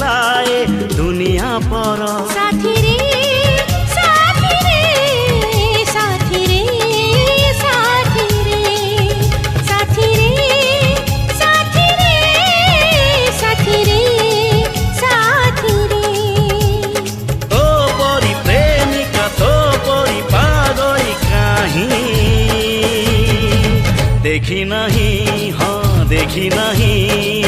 पलाए दुनिया पर। साथी रे साथी रे साथी रे साथी रे साथी रे साथी रे साथी रे साथी रे। तो परी प्रेमिका तो परी पागल कहीं देखी नहीं, हाँ देखी नहीं।